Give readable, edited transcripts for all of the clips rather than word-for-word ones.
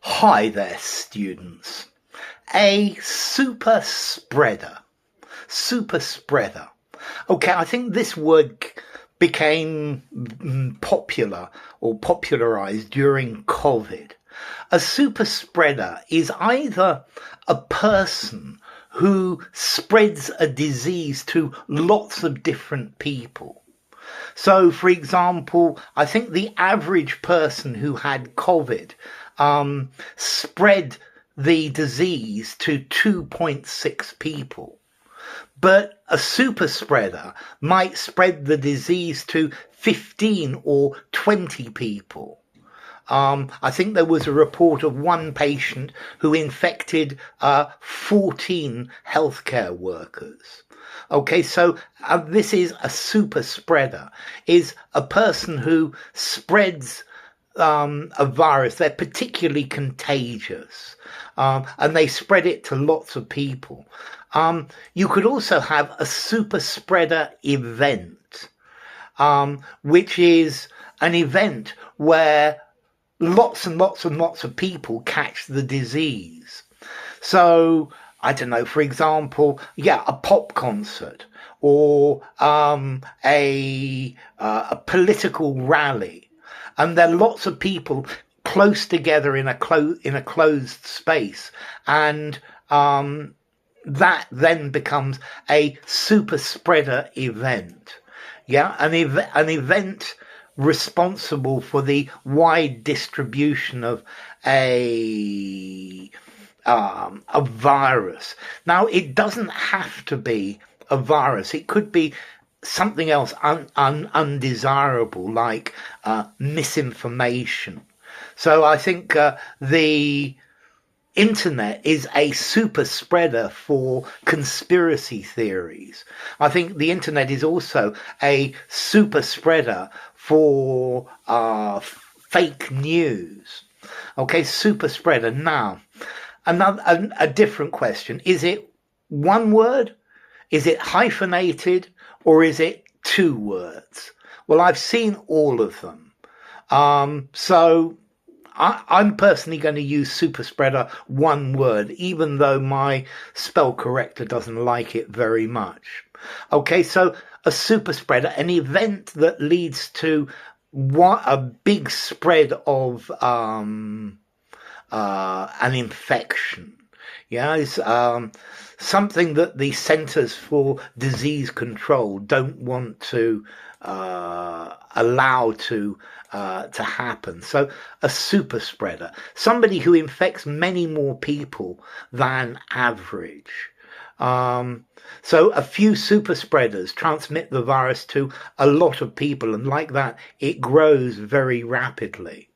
Hi there, students. A super spreader. Super spreader. Okay, I think this word became popular or popularized during COVID. A super spreader is either a person who spreads a disease to lots of different people. So, for example, I think the average person who had COVID spread the disease to 2.6 people. But a super spreader might spread the disease to 15 or 20 people. I think there was a report of one patient who infected 14 healthcare workers. Okay, so this is a super spreader, is a person who spreads a virus. They're particularly contagious, and they spread it to lots of people. You could also have a super spreader event, which is an event where lots and lots and lots of people catch the disease. So, I don't know, for example, a pop concert or a political rally. And there are lots of people close together in a closed space. And that then becomes a super spreader event. Yeah, an event responsible for the wide distribution of a virus. Now, it doesn't have to be a virus. It could be something else undesirable, like misinformation. So I think the internet is a super spreader for conspiracy theories. I think the internet is also a super spreader for fake news. Okay, super spreader. Now, a different question. Is it one word? Is it hyphenated? Or is it two words? Well, I've seen all of them. So I'm personally going to use super spreader one word, even though my spell corrector doesn't like it very much. Okay, so a super spreader, an event that leads to a big spread of an infection. Yeah, it's something that the Centers for Disease Control don't want to allow to happen. So a super spreader, somebody who infects many more people than average. So a few super spreaders transmit the virus to a lot of people, and like that, it grows very rapidly.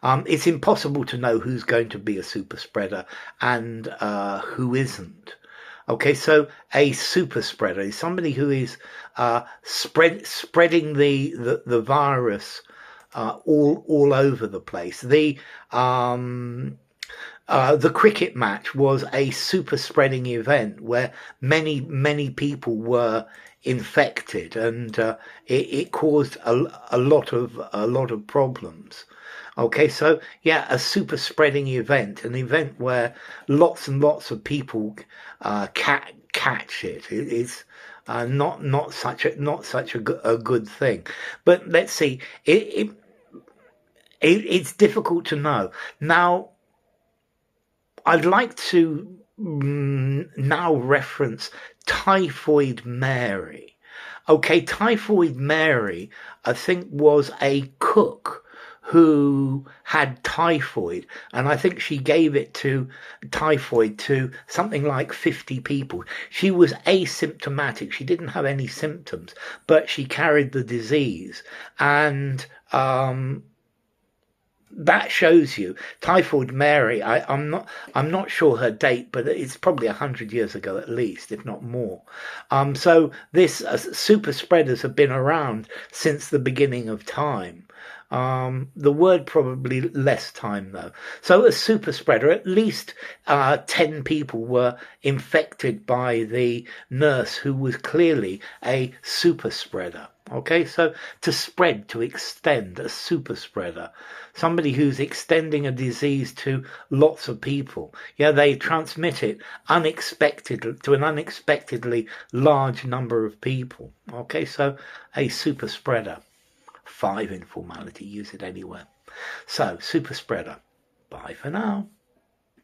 It's impossible to know who's going to be a super spreader and who isn't. Okay, so a super spreader is somebody who is spreading the virus all over the place. The cricket match was a super spreading event where many people were infected, and it caused a lot of problems. Okay, so a super spreading event, an event where lots and lots of people catch it. It's not such a good thing. But let's see, it's difficult to know. Now, I'd like to now reference Typhoid Mary. Okay, Typhoid Mary, I think, was a cook who had typhoid, and I think she gave typhoid to something like 50 people. She was asymptomatic. She didn't have any symptoms, but she carried the disease. And that shows you Typhoid Mary. I'm not sure her date, but it's probably 100 years ago at least, if not more. So this super spreaders have been around since the beginning of time. The word probably less time though. So a super spreader, at least 10 people were infected by the nurse who was clearly a super spreader. Okay, so to spread, to extend, a super spreader, somebody who's extending a disease to lots of people. Yeah, they transmit it unexpected to an unexpectedly large number of people. Okay, so a super spreader. 5 informality, use it anywhere. So, super spreader. Bye for now.